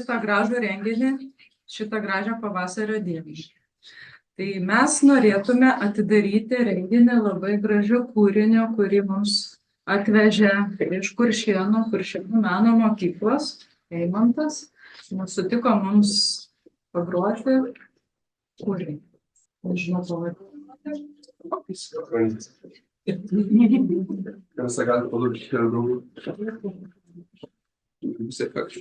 šitą gražų renginį, šitą gražią pavasario dieną. Tai mes norėtume atidaryti renginį labai gražiu kūriniu, kurį mums atvežė iš Kuršėnų meno mokyklos Eimantas. Sutiko mums pagroti kūrinį. Nežinau, pavadinti. Essa gata falou que era do. Você faz.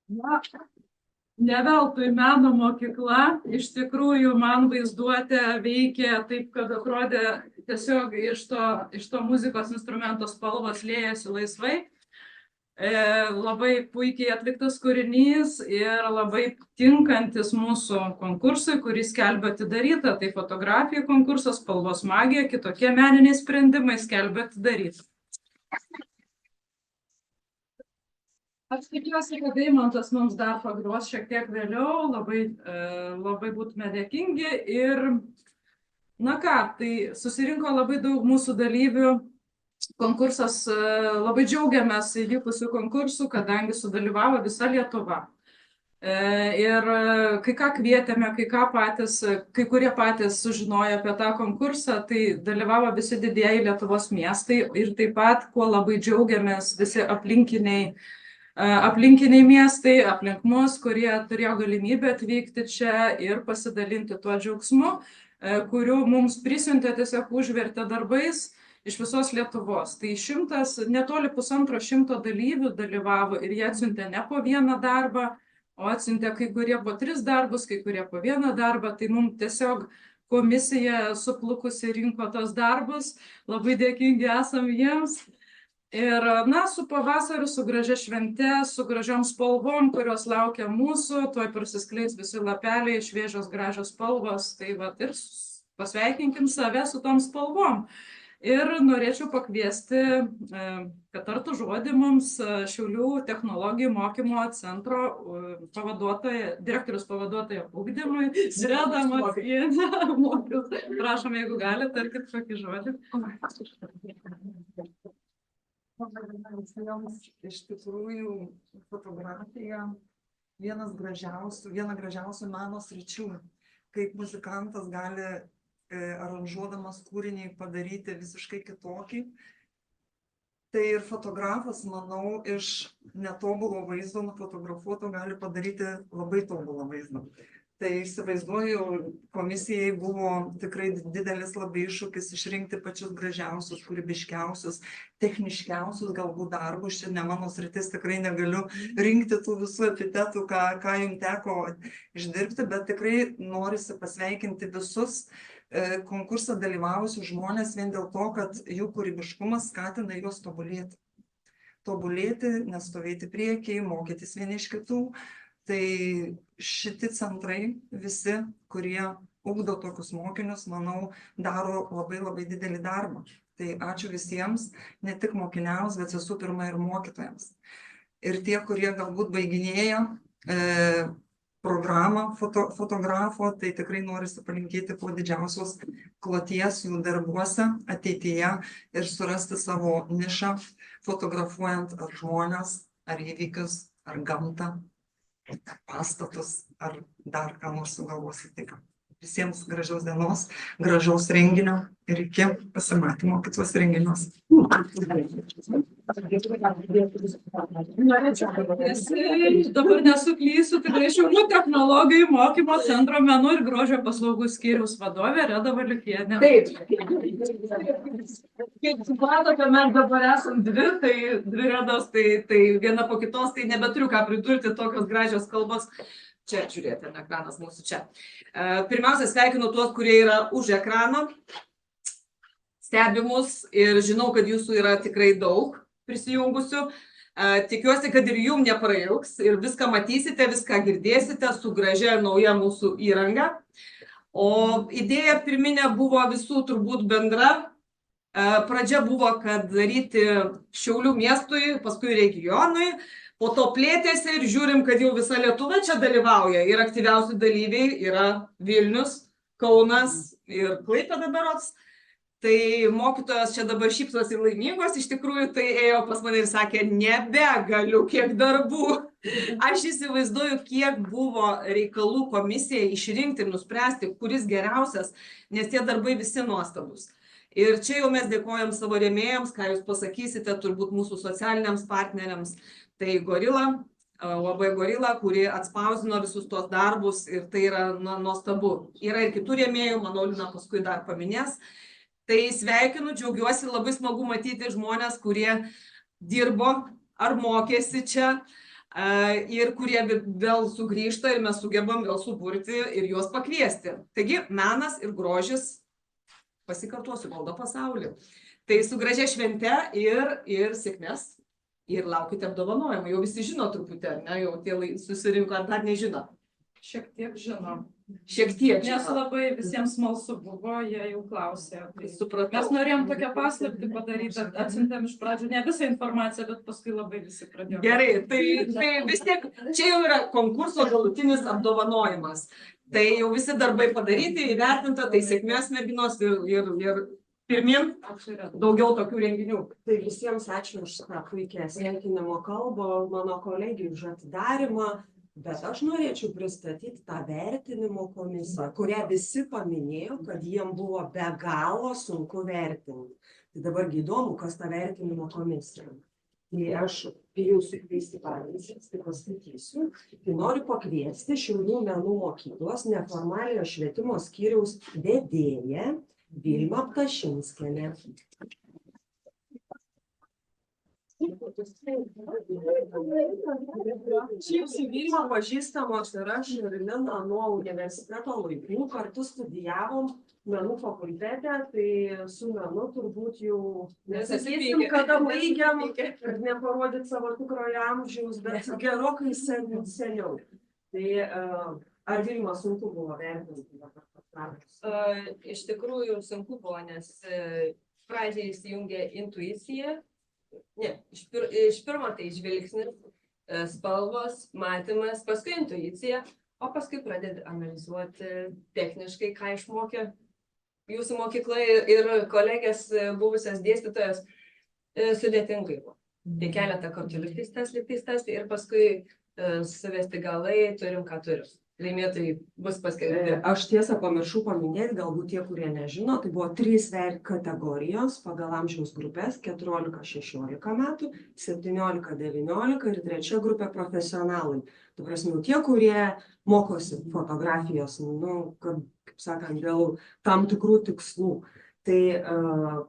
Na, ne veltui meno mokykla, iš tikrųjų man vaizduotė veikė taip, kad atrodė tiesiog iš to muzikos instrumento spalvos liejasi laisvai. Labai puikiai atliktas kūrinys ir labai tinkantis mūsų konkursui, kurį skelbia atidaryta. Tai fotografijų konkursas, spalvos magija, kitokie meniniai sprendimai skelbia atidaryta. Aš tikiuosi, kad Eimantas mums dar pagros šiek tiek vėliau, labai būtume dėkingi. Ir, na ką, tai susirinko labai daug mūsų dalyvių. Konkursas, labai džiaugiamės įvykusių konkursų, kadangi sudalyvavo visa Lietuva. Ir kai ką kvietėme, kai kurie patys sužinojo apie tą konkursą, tai dalyvavo visi didieji Lietuvos miestai ir taip pat, kuo labai džiaugiamės, visi aplinkiniai miestai aplink mus, kurie turėjo galimybę atvykti čia ir pasidalinti tuo džiaugsmu, kuriuo mums prisiuntė, tiesiog užvertė darbais iš visos Lietuvos. Tai netoli 150 dalyvių dalyvavo ir jie atsiuntė ne po vieną darbą, o atsiuntė kai kurie po 3 darbus, kai kurie po 1 darbą. Tai mums tiesiog komisija suplukusi rinko tos darbus. Labai dėkingi esam jiems. Ir, na, su pavasariu, su gražia švente, su gražiom spalvom, kurios laukia mūsų, tuoj prasiskleis visi lapeliai, šviežios gražios spalvos, tai va ir pasveikinkim save su tom spalvom. Ir norėčiau pakviesti, kad tartų žodį mums Šiaulių technologijų mokymo centro direktorius pavaduotoja ugdymui, Reda Mackienė. Prašom, jeigu galite, tarkit kokį žodį. Iš tikrųjų, fotografija viena gražiausių meno sričių, kaip muzikantas gali aranžuodamas kūrinį padaryti visiškai kitokį. Tai ir fotografas, manau, iš netobulo vaizdo nufotografuoto gali padaryti labai tobulą vaizdą. Tai įsivaizduoju, komisijai buvo tikrai didelis labai iššūkis išrinkti pačius gražiausius, kūrybiškiausius, techniškiausius galbūt darbus. Čia ne mano sritis, tikrai negaliu rinkti tų visų epitetų, ką jums teko išdirbti, bet tikrai norisi pasveikinti visus konkursą dalyvavusius žmonės vien dėl to, kad jų kūrybiškumas skatina juos tobulėti. Tobulėti, nestovėti priekyje, mokytis vieni iš kitų. Tai šiti centrai, visi, kurie ugdo tokius mokinius, manau, daro labai didelį darbą. Tai ačiū visiems, ne tik mokiniams, bet visų pirma ir mokytojams. Ir tie, kurie galbūt baiginėja programą fotografo, tai tikrai norisi palinkėti kuo didžiausios kloties jų darbuose ateityje ir surasti savo nišą, fotografuojant ar žmones, ar įvykius, ar gamtą, pastatus, ar dar ką nors sugalvosite. Visiems gražios dienos, gražaus renginio ir iki pasimatymo kitos renginiuose. Dabar nesuklysiu, tikrai Šiaulių technologijų mokymo centro menų ir grožio paslaugų skyriaus vadovė Reda Valiukienė. Taip. Kaip supratote, mes dabar esam dvi Redos, tai viena po kitos, tai nebeturiu ką pridurti, tokios gražios kalbos. Čia, žiūrėti, ekranas mūsų čia. Pirmiausia, sveikinu tuos, kurie yra už ekrano, stebimus ir žinau, kad jūsų yra tikrai daug. prisijungusių. Tikiuosi, kad ir jum neprailgs ir viską matysite, viską girdėsite su gražia nauja mūsų įranga. O idėja pirminė buvo visų turbūt bendra. Pradžia buvo, kad daryti Šiaulių miestui, paskui regionui, po to plėtėsi ir žiūrim, kad jau visa Lietuva čia dalyvauja ir aktyviausi dalyviai yra Vilnius, Kaunas ir Klaipėda berods. Tai mokytojas čia dabar šypsosi laimingos, iš tikrųjų tai ėjo pas mane ir sakė, nebegaliu, kiek darbų. Aš įsivaizduoju, kiek buvo reikalų komisijai išrinkti ir nuspręsti, kuris geriausias, nes tie darbai visi nuostabus. Ir čia jau mes dėkojam savo rėmėjams, ką jūs pasakysite, turbūt mūsų socialiniams partneriams. Tai Gorila, UAB Gorila, kuri atspausdino visus tos darbus ir tai yra nuostabu. Yra ir kitų rėmėjų, manau, Lina paskui dar paminės. Tai sveikinu, džiaugiuosi, labai smagu matyti žmonės, kurie dirbo ar mokėsi čia ir kurie vėl sugrįžta ir mes sugebam vėl suburti ir juos pakviesti. Taigi, menas ir grožis, pasikartosiu, valdo pasaulį. Tai su gražia švente ir sėkmės ir laukite apdovanojimų. Jau visi žino truputį, ne? Jau tie susirinko, ar dar nežino? Šiek tiek žinom. Šiek tiek Nes žino. labai visiems smalsu buvo, jie jau klausė. Tai Supratau. mes norėjom tokią paslaptį padaryti, atsiuntėm iš pradžių ne visą informaciją, bet paskui labai visi pradėjo. Gerai, tai vis tiek, čia jau yra konkurso galutinis apdovanojimas. Tai jau visi darbai padaryti, įvertinta, tai sėkmės merginos ir pirmin daugiau tokių renginių. Tai visiems ačiū už tą puikią sveikinimo kalbą, mano kolegijų už atidarymą, bet aš norėčiau pristatyti tą vertinimo komisiją, kurią visi paminėjo, kad jiem buvo be galo sunku vertinti. Tai dabar įdomu, kas ta vertinimo komisija. Tai aš bijau sukviesti pavyzdžius, tai paskaitysiu. Tai noriu pakviesti Šiaulių menų mokyklos neformaliojo švietimo skyriaus vedėją Vilmą Ptašinskienę. Šiaip su Vilma pažįstamos ir aš ir Lina nuo universiteto laikų kartu studijavom menų fakultete, tai su menu turbūt jau nesakysim, kada baigiam, kad neparodyt savo tikrojo amžiaus, bet gerokai seniau. Tai ar Vilma sunku buvo vertinti dabar darbus? Iš tikrųjų sunku buvo, nes pradžiai įsijungė intuicija. Ne, iš pirmo tai žvilgsnis, spalvos, matymas, paskui intuicija, o paskui pradedi analizuoti techniškai, ką išmokė jūsų mokykla ir kolegės buvusios dėstytojas. Sudėtingai buvo. Tai keletą kartų lygtais tas ir paskui suvesti galai, turim ką turim. Laimėtojai bus paskelbti. Aš tiesą pamiršau paminėti, galbūt tie, kurie nežino, tai buvo 3 kategorijos pagal amžiaus grupės 14-16 metų, 17-19 ir 3 grupė profesionalai. Tai prasme, tie, kurie mokosi fotografijos, kad, kaip sakant, dėl tam tikrų tikslų. Tai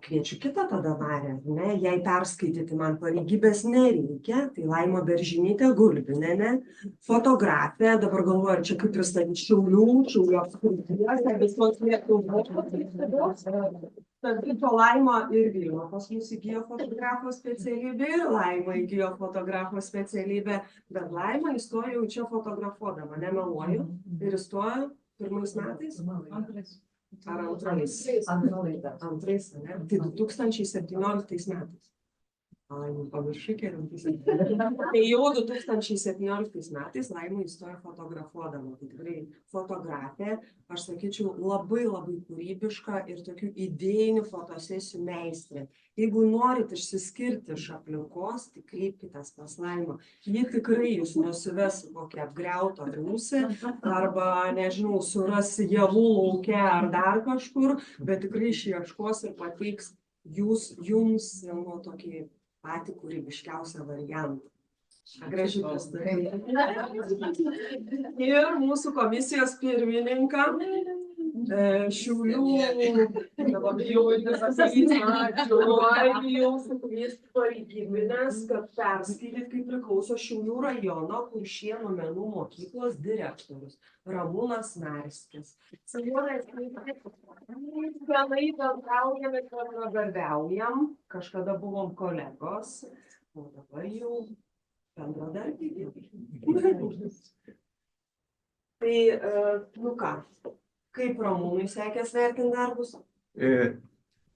kviečiu kitą tada narę, ne? Jei perskaityti man pareigybės nereikia, tai Laima Beržinytė Gulbinienė, fotografė, dabar galvoju, ar čia kaip pristatyti Šiaulių apskrities, visos Lietuvos. Tarp Laima ir Vilma pas mus įgijo fotografo specialybę ir Laima įgijo fotografo specialybę, bet Laima įstojo jau čia fotografuodama, nemeluoju, ir įstojo pirmais metais? Ar antrais? Antrais, ne? Tai 2017 metais. Paviršai kelintais. Tai jau 2017 metais Laima įstojo fotografuodama. Tai tikrai fotografė, aš sakyčiau, labai kūrybiška ir tokių idėjinių fotosesijų meistrė. Jeigu norit išsiskirti iš aplinkos, tai kreipkitės pas Laimą. Ji tikrai jūs nusives kokią apgriautą rūsį arba, nežinau, suras javų lauke ar dar kažkur, bet tikrai išieškos ir pateiks jums tokį patį kūrybiškiausią variantą. Gražiai pristatyti. Ir mūsų komisijos pirmininką Šiaulių, dabar bijau pasakyti, jūsų pareigybinės, kad perskaityt, kaip priklauso Šiaulių rajono Kuršėnų menų mokyklos direktorius Ramūnas Narskis. Senai bendraujam ir bendradarbiaujam, kažkada buvom kolegos, o dabar jau bendradarbiai. Tai, nu ką, kaip Ramūnui sekės vertinti darbus?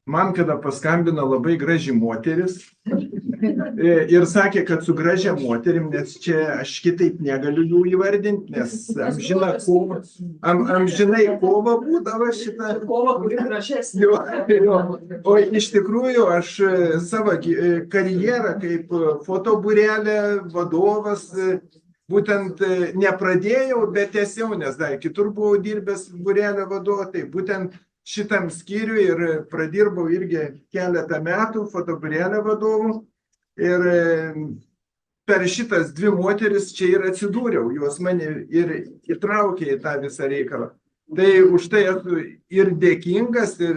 Man kada paskambino labai graži moteris ir sakė, kad su gražia moterim, nes čia aš kitaip negaliu jų įvardinti, nes amžinai kova būdavo šitą. Kova, kuri gražesnė. O iš tikrųjų aš savo karjerą kaip fotobūrelė vadovas būtent nepradėjau, bet tiesiau, nes dar kitur buvau dirbęs būrelio vadovu, tai būtent šitam skyriui ir pradirbau irgi keletą metų fotobūrelio vadovu. Ir per šitas dvi moteris čia ir atsidūriau, jos mane ir įtraukė į tą visą reikalą. Tai už tai esu ir dėkingas, ir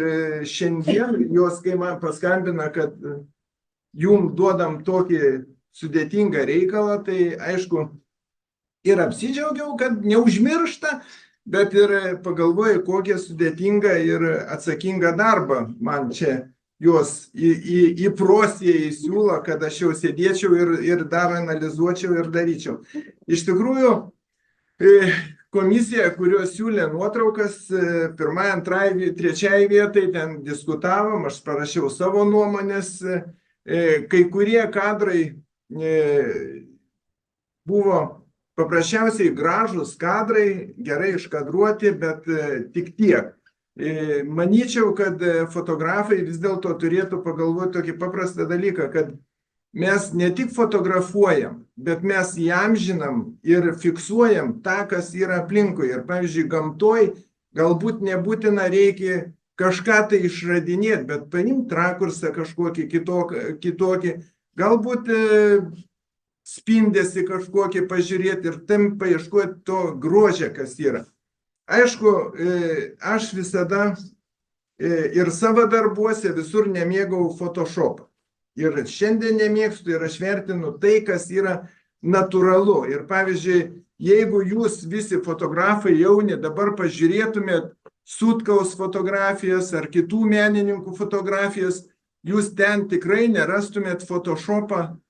šiandien jos, kai man paskambina, kad jum duodam tokį sudėtingą reikalą, tai aišku, ir apsidžiaugiau, kad neužmiršta, bet ir pagalvoju, kokią sudėtingą ir atsakingą darbą man čia jos įprosė įsiūlo, kad aš jau sėdėčiau ir dar analizuočiau ir daryčiau. Iš tikrųjų, komisija, kurios siūlė nuotraukas, pirmai, antrai, trečiai vietai, ten diskutavom, aš parašiau savo nuomonės, kai kurie kadrai buvo paprasčiausiai gražūs kadrai, gerai iškadruoti, bet tik tiek. Manyčiau, kad fotografai vis dėlto turėtų pagalvoti tokį paprastą dalyką, kad mes ne tik fotografuojam, bet mes įamžinam ir fiksuojam tą, kas yra aplinkui. Ir pavyzdžiui, gamtoj galbūt nebūtina reikia kažką tai išradinėti, bet paimti rakursą kažkokį kitokį, galbūt spindėsi kažkokį pažiūrėti ir tam paieškoti to grožio, kas yra. Aišku, aš visada ir savo darbuose visur nemėgau Photoshopą. Ir šiandien nemėgstu ir aš vertinu tai, kas yra natūralu. Ir pavyzdžiui, jeigu jūs visi fotografai jauni dabar pažiūrėtumėt Sutkaus fotografijas ar kitų menininkų fotografijas, jūs ten tikrai nerastumėt Photoshopą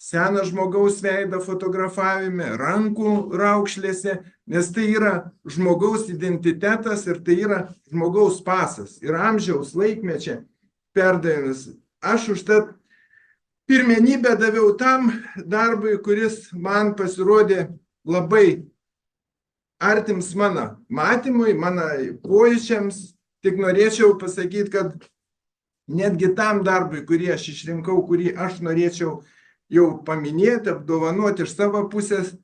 seną žmogaus veidą fotografavime, rankų raukšlėse, nes tai yra žmogaus identitetas ir tai yra žmogaus pasas ir amžiaus laikmečio perdavimas. Aš užtat pirmenybę daviau tam darbui, kuris man pasirodė labai artims mano matymui, mano pojūčiams. Tik norėčiau pasakyti, kad netgi tam darbui, kurį aš išrinkau, kurį aš norėčiau jau paminėti, apdovanoti iš savo pusės,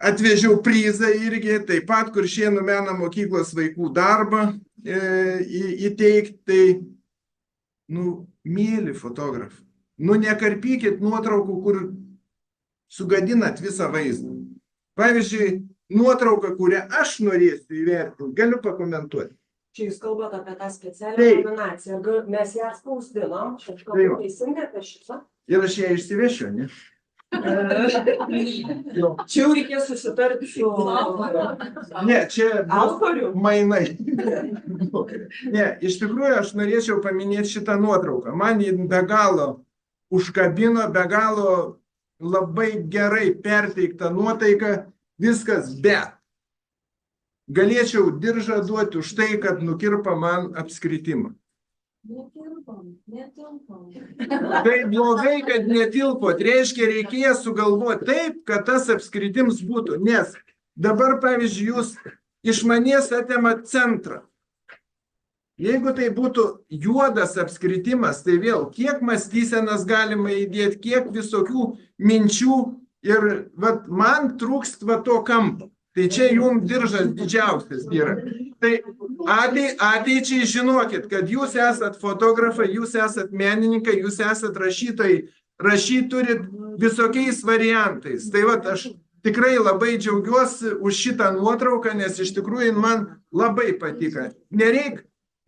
atvežiau prizą irgi, taip pat Kuršėnų meno mokyklos vaikų darbą įteikti. Tai, mėly fotografai, nekarpykit nuotraukų, kur sugadinat visą vaizdą. Pavyzdžiui, nuotrauką, kurią aš norėsiu įvertinti, galiu pakomentuoti. Čia jūs kalbate apie tą specialią nominaciją. Mes ją spausdinom, aš kalbu teisingai apie šitą. Ir aš ją išsivešiu, ne? Čia jau reikės susitarti su Ne, čia autoriu. Mainai. Ne, iš tikrųjų aš norėčiau paminėti šitą nuotrauką. Man jį be galo užkabino, be galo labai gerai perteikta nuotaika, viskas, bet galėčiau diržą duoti už tai, kad nukirpa man apskritimą. Netilpom. Tai blogai, kad netilpot. Reiškia, reikėjo sugalvoti taip, kad tas apskritims būtų. Nes dabar, pavyzdžiui, jūs iš manęs atemat centrą. Jeigu tai būtų juodas apskritimas, tai vėl kiek mąstysenas galima įdėti, kiek visokių minčių ir man trūkst to kampo. Tai čia jums diržas didžiausias yra. Tai ateičiai žinokit, kad jūs esat fotografai, jūs esat menininkai, jūs esat rašytojai. Rašyti turit visokiais variantais. Tai aš tikrai labai džiaugiuosi už šitą nuotrauką, nes iš tikrųjų man labai patiko. Nereik,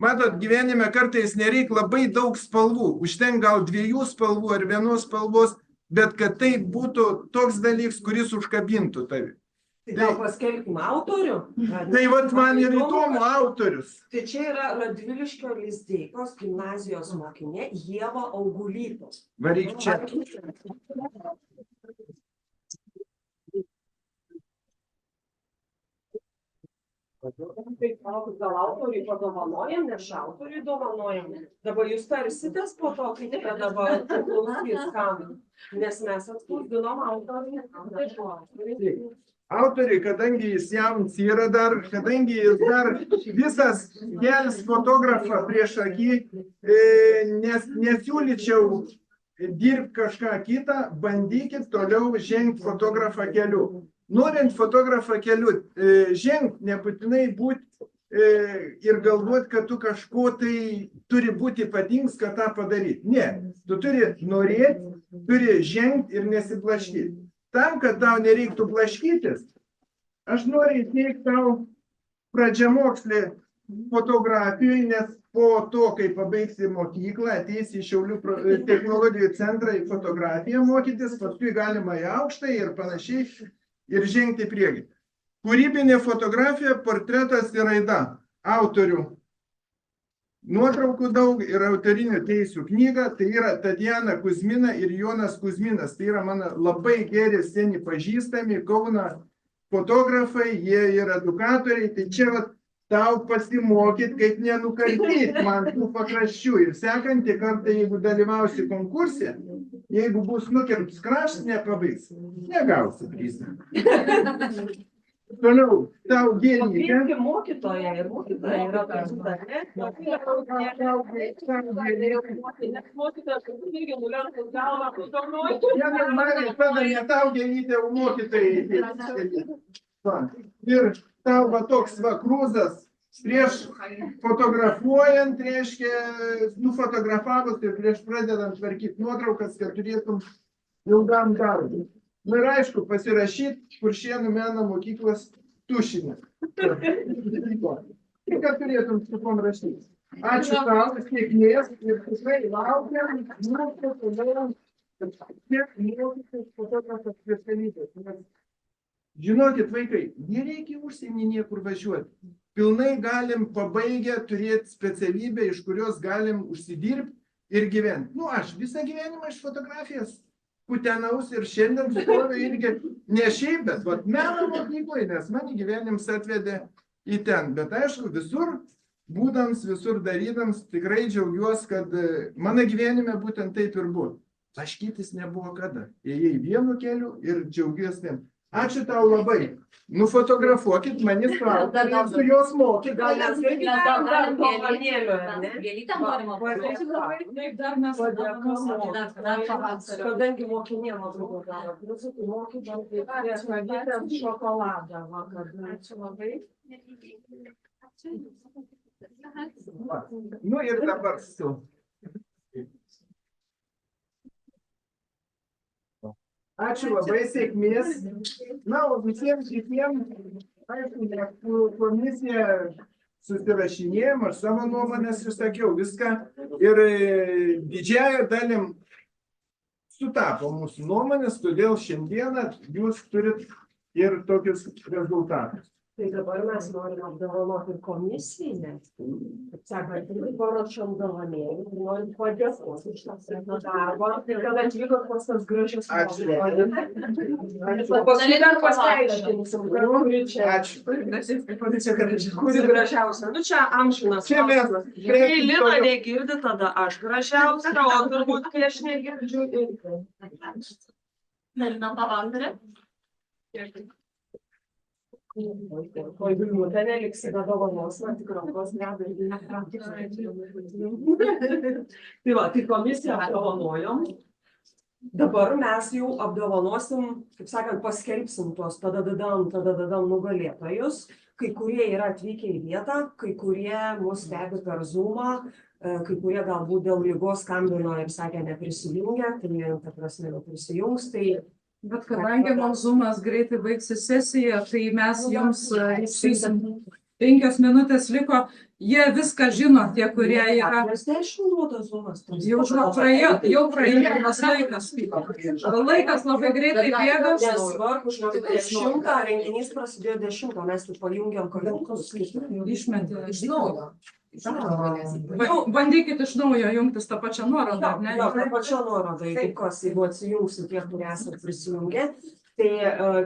matot, gyvenime kartais nereik labai daug spalvų, užtenka gal 2 spalvų ar 1 spalvos, bet kad tai būtų toks dalykas, kuris užkabintų tave. Tai gal paskelbkim autorių? Tai vat man ir įdomu autorius. Tai čia yra Radviliškio Lizdeikos gimnazijos mokinė Ieva Augulytė. Varyk čia. Gal autoriui padovanojam, nes autoriui dovanojam. Dabar jūs tarsitės po to, kai čia dabar klausys kam. Nes mes atspausdinom autoriui. Autoriui, kadangi jis jaunas yra dar, kadangi jis dar visas kels fotografą prieš akį, nesiūlyčiau dirbti kažką kitą, bandykit toliau žengti fotografą keliu. Norint fotografą keliu žengti, nebūtinai būti ir galvoti, kad tu kažko tai turi būti ypatingas, kad tą padaryti. Ne, tu turi norėti, turi žengti ir nesiblaškyti. Tam, kad tau nereiktų blaškytis, aš noriu įteikti tau pradžiamokslį fotografijoje, nes po to, kai pabaigsi mokyklą, ateisi į Šiaulių technologijų centrą į fotografiją mokytis, paskui galima į aukštą ir panašiai ir žengti į priekį. Kūrybinė fotografija, portretas ir raida. Autorių nuotraukų daug ir autorinių teisių knyga, tai yra Tatjana Kuzmina ir Jonas Kuzminas. Tai yra mano labai geri seni pažįstami Kauno fotografai, jie yra edukatoriai, tai čia vat, tau pasimokyt, kaip nenukarpyti man tų pakraščių. Ir sekantį kartą, jeigu dalyvausi konkurse, jeigu bus nukirptas kraštas, nepabaigs. Negausi prizą. Toliau, tau gėlį. Pakviesti mokytoją ir mokytoja yra kartu, ne? Mokytojas irgi nulenkus galvą, Tada ne tau gėlytė, o mokytojai. Ir tau va toks va krūzas prieš fotografuojant, reiškia, nufotografavus ir prieš pradedant tvarkyti nuotraukas, kad turėtum ilgam darbui. Nu ir aišku, pasirašyti Kuršėnų meno mokyklos tušinį. Ir kad turėtum su kom rašyti. Ačiū tau, sėkmės ir tikrai laukiam mūsų toliau tiek mokytis fotografijos specialybės. Žinokit, vaikai, nereikia užsienį niekur važiuoti. Pilnai galim pabaigę turėti specialybę, iš kurios galim užsidirbti ir gyventi. Nu, aš visą gyvenimą iš fotografijos putenaus ir šiandien stoviu irgi ne šiaip, bet vat meno mokykloje, nes mane gyvenimas atvedė į ten. Bet aišku, visur būdams, visur darydams, tikrai džiaugiuosi, kad mano gyvenime būtent taip ir buvo. Taškytis nebuvo kada. Ėjai vienu keliu ir džiaugiuosi. Ačiū tau labai. Nufotografuokit manis klausimą, su jos mokyti. gal mes irgi dar dovanėlių, ne? Gėlytėm norima Taip, dar mes Kadangi mokinė labai daro, tai mokydam šokoladą vakar. Ačiū labai. Nu ir dabar su. Ačiū labai, sėkmės. Na, o visiems kitiems, aišku, komisija susirašinėjom, aš savo nuomonės išsakiau viską ir didžiąją dalim sutapo mūsų nuomonės, todėl šiandieną jūs turit ir tokius rezultatus. Tai dabar mes norim apdovanoti ir komisiją. Taip sakant, irgi paruošėm dovanėlį ir norim padėkoti už tą savo darbą. Ir kad atvykot pas tas gražius mokytojus. Paskui dar pasiaiškinsim, kuri čia. Ačiū. Kuri gražiausia. Nu čia amžinas. Čia mes. Kai Lina negirdi, tada aš gražiausia, o turbūt kai aš negirdžiu irgi. Lina pavandrė. O jeigu ten neliksi be dovanos, man tik rankos deda ir nepraktiškai. Tai va, tai komisiją apdovanojom. Dabar mes jau apdovanosim, kaip sakant, paskelbsim tuos tadadadam nugalėtojus. Kai kurie yra atvykę į vietą, kai kurie mus stebi per Zoomą, kai kurie galbūt dėl ligos skambino ir sakė neprisijungę, tai ta prasme neprisijungs. Tai Bet kadangi mums Zoomas greitai baigsis sesiją, tai mes jums išsiųsim 5 minutės liko. Jie viską žino, tie, kurie yra. Mes 10 duoda Zoomas. Jau praėjo tas laikas. Laikas labai greitai bėga. Nesvarbu, žinokit, 10 renginys prasidėjo 10, mes tik pajungiam kolegus. Išmetė. Iš naujo. Bandykit iš naujo jungtis tą pačią nuorodą, ar ne? Jo, ta pačia nuoroda, jeigu atsijungsit tie, kurie esate prisijungę, tai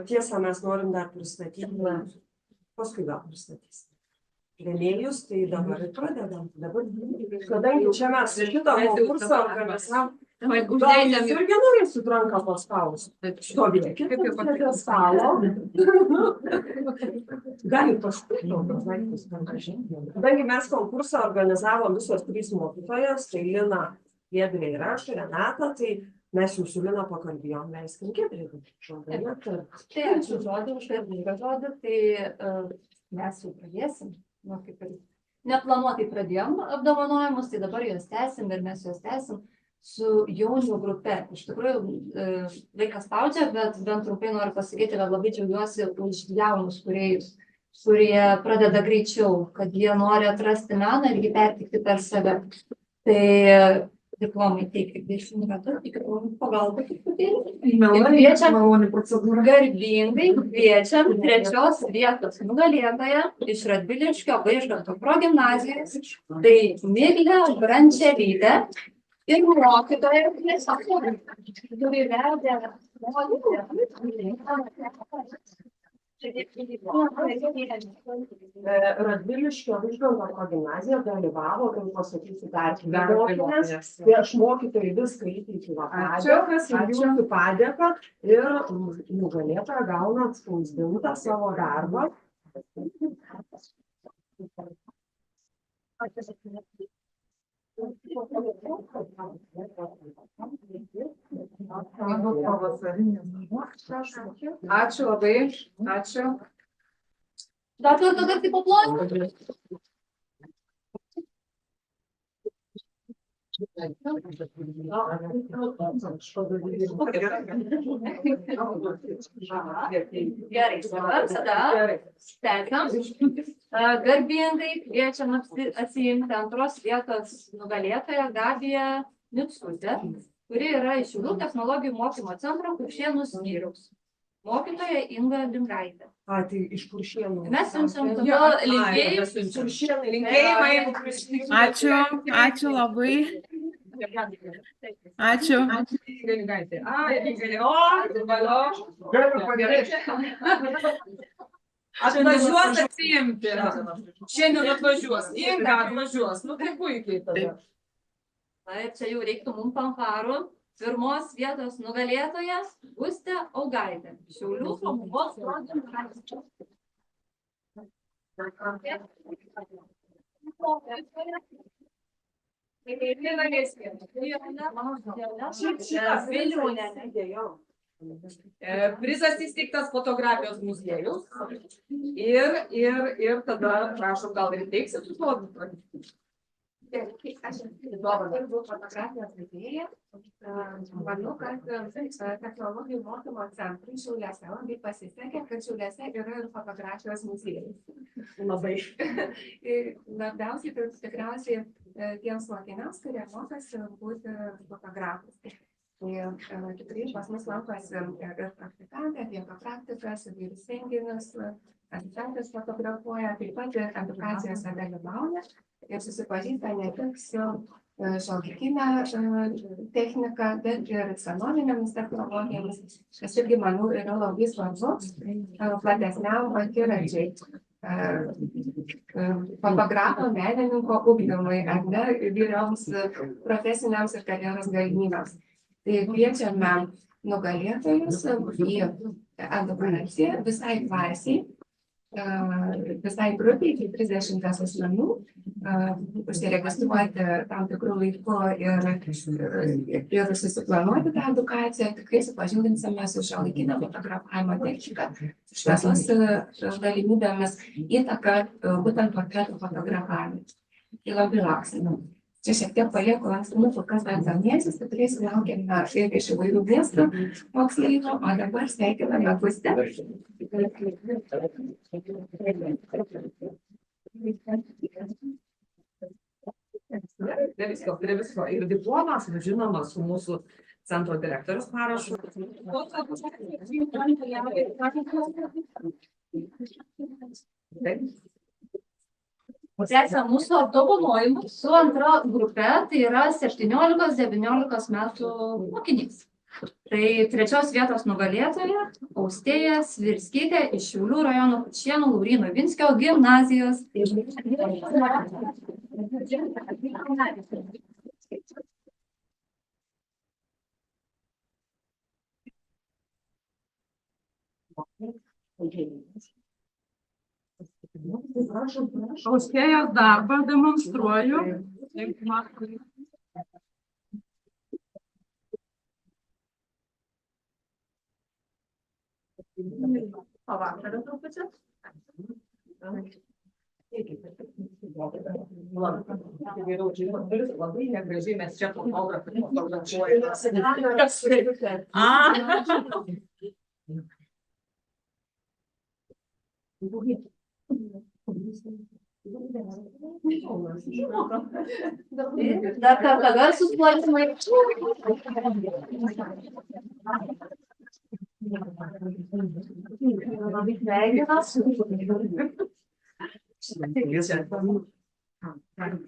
tiesa, mes norim dar pristatyti, paskui gal pristatysime. Rėmėjus, tai dabar ir pradedam. Kadangi čia mes šitą konkursą organizavom, gal jūs irgi norėsit ranką paspausti? Stovėkit prie stalo. Galit paskui. Kadangi mes konkursą organizavom visos 3 mokytojas, tai Lina, Giedrė ir aš, Renata, tai mes jau su Lina pakalbėjom, leiskim Giedrė. Tai ačiū žodį, už garbingą žodį, tai mes jau pradėsim. Nu, kaip ir neplanuotai pradėjom apdovanojimus, tai dabar juos tęsim ir mes juos tęsim su jaunių grupe. Iš tikrųjų, laikas spaudžia, bet bent trumpai noriu pasakyti, kad labai džiaugiuosi už jaunus kūrėjus, kurie pradeda greičiau, kad jie nori atrasti meną ir jį perteikti per save. Tai diplomai teikia 20 metų, tikrųjų pagalba truputėlį. Maloni procedūra. Garbingai kviečiam 3 vietos nugalėtoją iš Radviliškio Vaižganto progimnazijos, tai Miglė Brančelytė ir mokytoja, kuri vedė Radviliškio Vaižganto progimnazija dalyvavo, tai pasakysiu, mokinės, tai aš mokytojai viską įteikiu jūsų padėką ir nugalėtoja gauna atspausdintą savo darbą. Ačiū labai, ačiū. Dar kartą taip paploti. Gerai, tada tęsiam. Garbingai kviečiam atsiimti 2 vietos nugalėtoją Gabiją Mickutę, kuri yra iš Šiaulių technologijų mokymo centro Kuršėnų skyriaus. Mokytoja Inga Lingaitė. Tai iš Kuršėnų. Mes siunčiam tada linkėjimus. Ačiū labai. Ačiū. Atvažiuos atsiimti. Šiandien atvažiuos. Inga atvažiuos. Nu tai puikiai tada. Na ir čia jau reiktų mums fanfarų. 1 vietos nugalėtoja Gustė Augaitė. Šiaulių pramogos progimnazijos. Prizas įsteigtas fotografijos muziejus ir tada, prašom, gal ir teiksit su to. Aš dirbu fotografijos muziejuje. Manau, kad technologijų mokymo centrui Šiauliuose labai pasisekė, kad Šiauliuose yra ir fotografijos muziejus. Labai. Labiausiai tai tikriausiai tiems mokiniams, kurie mokosi būti fotografais. Tikrai pas mus lankosi ir praktikantai, atlieka praktikas, įvairius renginius, asistentas fotografuoja, taip pat edukacijose dalyvauja ir susipažįsta ne tik su šiuolaikinė technika, bet ir senovinėmis technologijomis, kas irgi, manau, yra labai svarbu platesniam akiračiai fotografo, menininko ugdymui, ar ne, įvairioms profesiniams ir karjeros galimybėms. Tai kviečiame nugalėtojus į edukaciją visai klasiai, visai grupiai, iki 30 asmenų, užsiregistruoti tam tikrų laikų ir susiplanuoti tą edukaciją. Tikrai supažindinsime su šiuolaikinio fotografavimo technika, šviesos galimybėmis, įtaka būtent portretų fotografavimui. Tai labai lauksime. Čia šiek tiek palieku lankstinuką, kas dar domėsis, tai turėsiu laukiame ir iš įvairių miestų moksleivių, o dabar sveikiname Gustę. Prie visko. Ir diplomas, žinoma, su mūsų centro direktorius parašu. Tęsiam mūsų apdovanojimus su antra grupe, tai yra 17-19 metų mokinys. Tai 3 vietos nugalėtoja Austėja Svirskytė iš Šiaulių rajono Pučiėnų Lauryno Vinskio gimnazijos. Austėjos darbą demonstruoju. Pavasario truputį. Labai negražiai mes čia fotografuojame. Dar kartą garsus plojimai.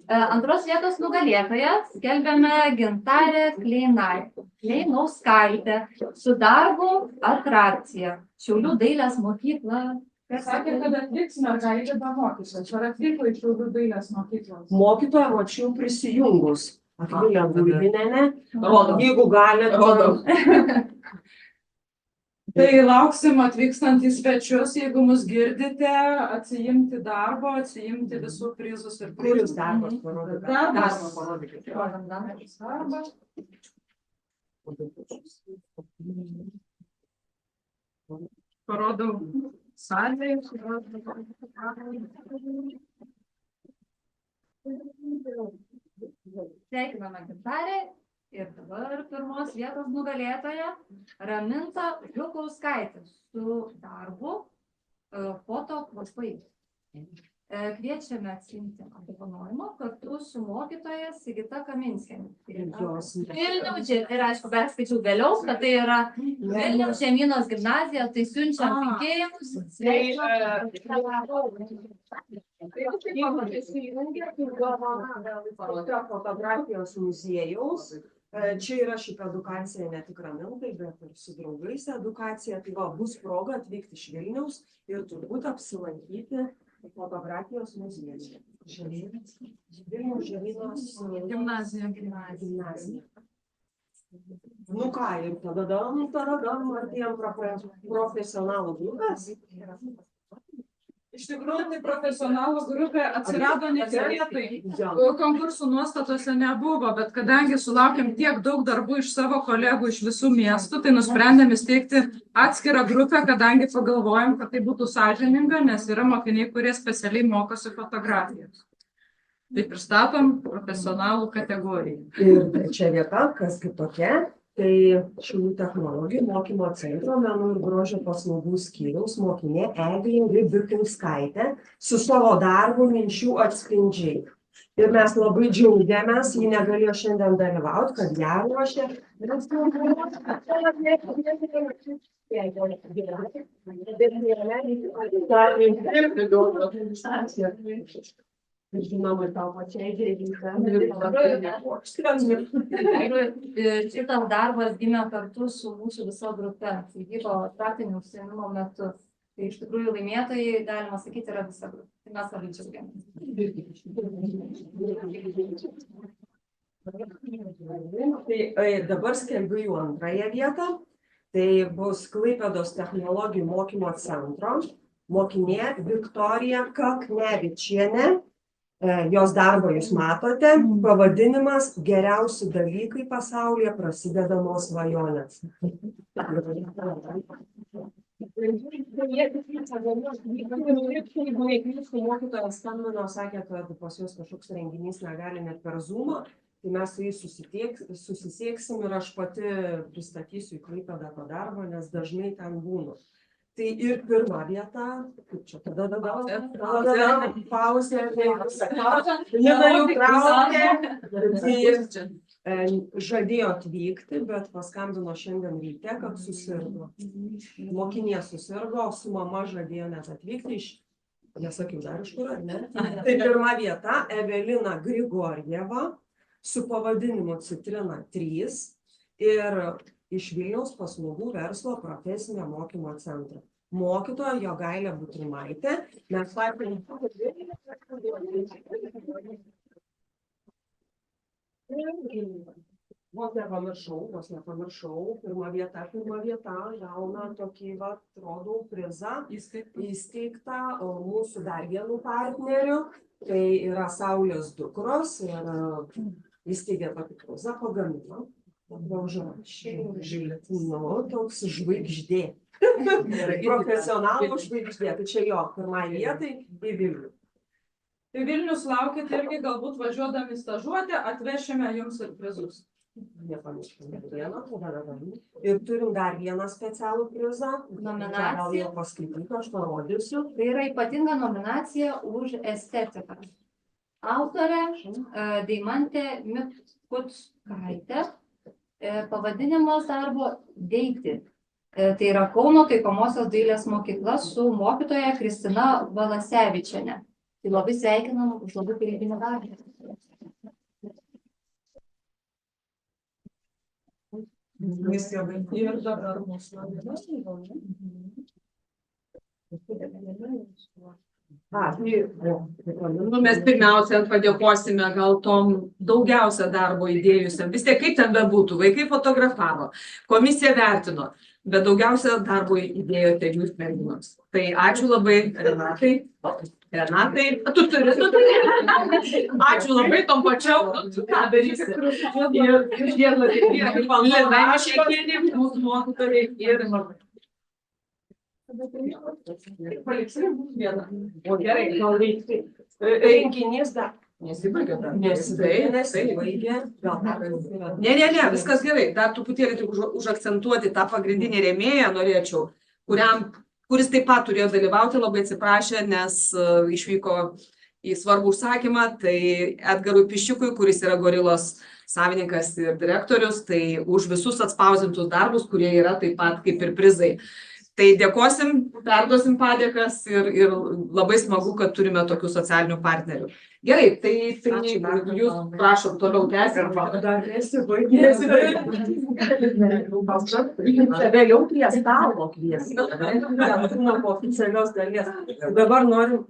Antros vietos nugalėtoja skelbiame Gintarę Kleinauskaitę su darbu Atrakcija. Šiaulių dailės mokykla. Sakė, kad atliks mergaitė be mokesčio. Ar atvyko iš Šiaulių dailės mokyklos? Mokytoja ruošiau prisijungus. Akvilė Gulbinenė. Jeigu gali, Tai lauksim atvykstant į svečius, jeigu mus girdite, atsiimti darbo, atsiimti visų prizus ir kuris darbas parodė. Darbas. Parodykite. Darbas. Parodau salėje. Sveikiname Gintarę ir dabar pirmos vietos nugalėtoja Raminta Žukauskaitė su darbu foto kvapai. Kviečiame atsiimti apdovanojimą kartu su mokytoja Sigita Kaminskienė. Vilniaus, ir aišku, perskaičiau vėliau, kad tai yra Vilniaus žemynos gimnazija, tai siunčiam linkėjimus. Fotografijos muziejaus. Čia yra šita edukacija ne tik Ramintai, bet ir su draugais edukacija. Tai va, bus proga atvykti iš Vilniaus ir turbūt apsilankyti fotografijos muziejuje. Vilniaus žemynos Gimnazija. Nu ką, ir tada artėjom profesionalų grupės. Iš tikrųjų, tai profesionalų grupė atsirado netikėtai. Konkursų nuostatose nebuvo, bet kadangi sulaukėm tiek daug darbų iš savo kolegų iš visų miestų, tai nusprendėm įsteigti atskirą grupę, kadangi pagalvojom, kad tai būtų sąžininga, nes yra mokiniai, kurie specialiai mokosi fotografijos. Tai pristatom profesionalų kategoriją. Ir trečia vieta, kas kitokia, tai Šiaulių technologijų mokymo centro menų ir grožio paslaugų skyriaus mokinė Eglė Ribikauskaitė su savo darbu minčių atspindžiai. Ir mes labai džiaugiamės, ji negalėjo šiandien dalyvauti, kad ją ruošė. Žinoma, ir tau pačiai dėlyse. Šitas darbas gimė kartu su mūsų visa grupe. Tai vyko praktinių užsiėmimo metu. Tai iš tikrųjų laimėtojai, galima sakyti, yra visa grupė. Tai mes labai džiaugiamės. Tai dabar skelbiu jų antrąją vietą. Tai bus Klaipėdos technologijų mokymo centro mokinė Viktorija Kaknevičienė. Jos darbą jūs matote, pavadinimas Geriausi dalykai pasaulyje prasideda nuo svajonės. Jeigu neklystu, mokytojas skambino, sakė, kad pas juos kažkoks renginys negali net per Zoomą, tai mes su jais susisieksim ir aš pati pristatysiu į Klaipėdą po darbo, nes dažnai ten būnu. Tai ir pirma vieta, kaip čia tada pauzė, Lina jau traukė, žadėjo atvykti, bet paskambino šiandien ryte, kad susirgo. Mokinė susirgo, su mama žadėjo net atvykti iš, nesakiau dar iš kur, ar ne? Tai pirma vieta, Evelina Grigorjeva, su pavadinimu Citrina 3 ir iš Vilniaus paslaugų verslo profesinio mokymo centro. Mokytoja Jogailė Butrimaitė. Mes vos nepamiršau, pirma vieta gauna tokį, rodau, prizą įsteigtą mūsų dar vienų partnerių. Tai yra Saulės dukros ir įsteigė tokį prizą, pagamino. Toks žvaigždė. Profesionalų žvaigždė. Tai čia jo pirmai vietai į Vilnių. Tai Vilnius laukit irgi, galbūt važiuodami stažuotę, atvešime jums ir prizus. Nepamirškime vieną. Ir turim dar vieną specialų prizą. Nominacija. Gal jau paskaitysiu, aš parodysiu. Tai yra ypatinga nominacija už estetiką. Autorė Deimantė Mikutskaitė. Pavadinimas darbo Deiti. Tai yra Kauno taikomosios dailės mokykla su mokytoja Kristina Valasevičienė. Tai labai sveikinam už labai kūrybinį darbą. Ir dabar mūsų. Mes pirmiausia padėkosime gal tom daugiausia darbo įdėjusiam. Vis tiek kaip ten bebūtų, vaikai fotografavo, komisija vertino, bet daugiausia darbo įdėjote jūs merginoms. Tai ačiū labai Renatai. Tu turi. Ačiū labai tom pačiau. Ką darysi? Ir Lina Šekienė, mūsų mokytojai ir O gerai, gal reikti. Renginys dar. Nesibaigė dar. Nesibaigė. Ne, viskas gerai. Dar truputėlį tik užakcentuoti tą pagrindinį rėmėją norėčiau, kuris taip pat turėjo dalyvauti, labai atsiprašė, nes išvyko į svarbų užsakymą, tai Edgarui Piščiukui, kuris yra Gorilos savininkas ir direktorius, tai už visus atspausdintus darbus, kurie yra taip pat kaip ir prizai. Tai dėkosim, perduosim padėkas ir labai smagu, kad turime tokių socialinių partnerių. Gerai, tai jūs prašom toliau tęsti. Dar nesibaigė. Vėliau prie stalo kviesti. Oficialios dalies. Dabar norim.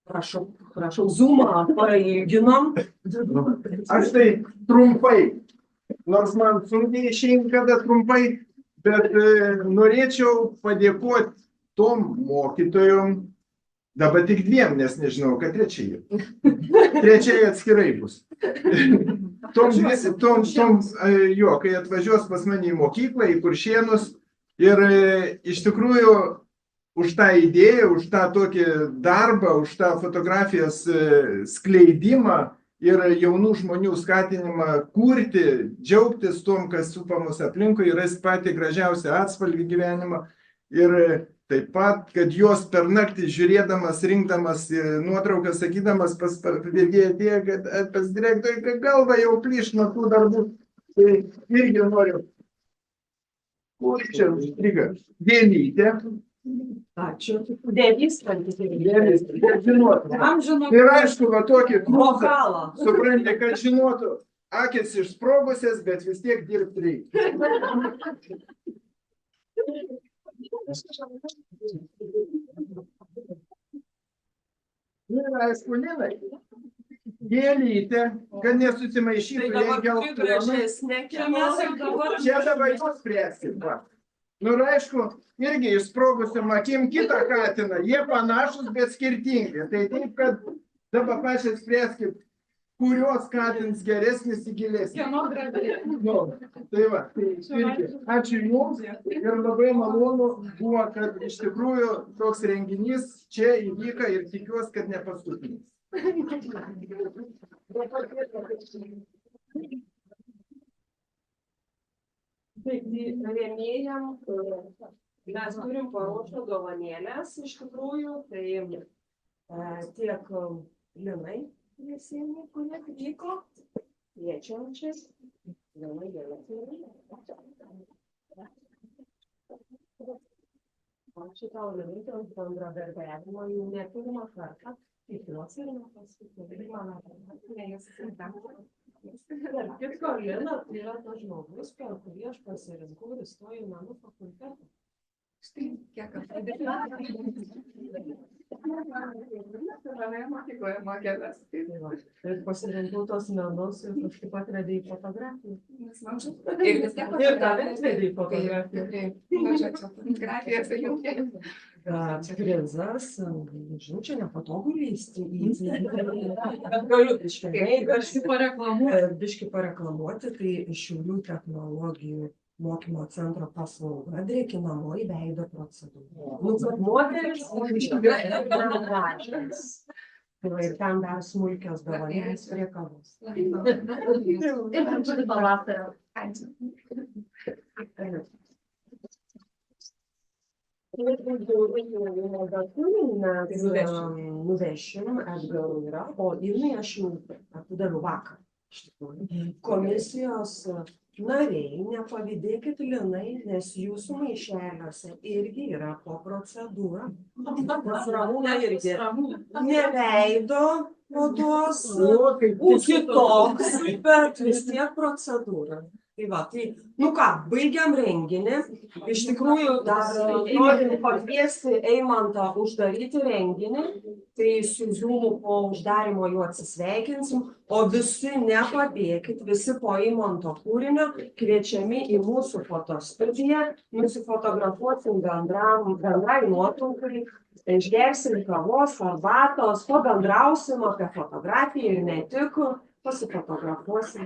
Prašau, Zoomą pailginom. Aš tai trumpai, nors man sunkiai išeina kada trumpai, bet norėčiau padėkoti tom mokytojom, dabar tik dviem, nes nežinau, kad trečiai. Trečiai atskirai bus. Kai atvažiuos pas mane į mokyklą, į Kuršėnus, ir iš tikrųjų už tą idėją, už tą tokį darbą, už tą fotografijos skleidimą ir jaunų žmonių skatinimą kurti, džiaugtis tom, kas supa mus aplinkui, ir rasti patį gražiausią atspalvį gyvenimo. Ir taip pat, kad jos per naktį žiūrėdamas, rinkdamas nuotraukas, sakydamas pas vedėją, kad pas direktorių, kad galva jau plyš nuo tų darbų. Tai irgi noriu. Kur čia užstriga? Dėlytė. Ačiū. Dėlys. Ir aišku, va tokį krūzą, supranti, kad žinotų, akis išsprogusias, bet vis tiek dirbti reikia. Ir aišku, Linai, gėlytė, kad nesusimaišytų, reikia gražesnė. čia dabar jūs spręskit. Nu ir aišku, irgi išsprogusiam akim kitą katiną, jie panašus, bet skirtingi. Tai taip, kad dabar pačiai spręskit, kurios skatins geresnis į gilesnį. Kieno gražiai. Nu, tai va, tai irgi ačiū Jums ir labai malonu buvo, kad iš tikrųjų toks renginys čia įvyko ir tikiuosi, kad ne paskutinis. Taigi, rėmėjam, mes turim paruoštą dovanėlės iš tikrųjų, tai tiek Linai Liesienei, kurie atvyko, kviečiam čia. Linai Ačiū tau, Linai, dėl bendradarbiavimo jau ne pirmą kartą. Tikiuosi ir nepaskutinį mano Tarp kitko, Lina tai yra tas žmogus, per kurį aš pasirinkau ir įstojau į menų fakultetą. Štai kiek mokykloje mokėlės. Ir pasirinkau tos menus ir kažkaip atvedė į fotografiją. Ir vis tiek Ir tave atvedė į fotografiją. fotografijas jau Prizas, nežinau, čia nepatogu lysti į bet galiu biškį pareklamuoti, tai Šiaulių technologijų mokymo centro paslauga drėkinamoji veido procedūra. Nu, kad moteris gražios. Ir ten dar smulkios dovanėlės prie kavos. Ir truputį pavasario. Nuvešim atgal yra, o Ilmai aš jau atidaviau vakar. Komisijos nariai, nepavydėkit Linai, nes jūsų maišeliuose irgi yra po procedūrą. Pas Ramūną irgi neleido odos, kitoks, bet vis tiek procedūra. Tai va, tai, nu ką, baigiam renginį. Iš tikrųjų, dar norim pakviesti Eimantą uždaryti renginį, tai su Zoomu po uždarimo jau atsisveikinsim, o visi nepabėkit, visi po Eimanto kūrinio kviečiami į mūsų fotostudiją, nusifotografuosim bendrai nuotraukai, išgersim kavos, arbatos, pabendrausim apie fotografiją ir ne tik, pasifotografuosim.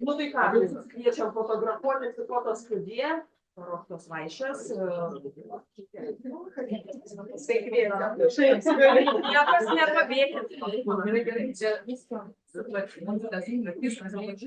Nu tai ką, visus kviečiam fotografuotis į fotostudiją, paruoštos vaišės. Sveiki, niekas nepabėgit. Gerai, čia viską.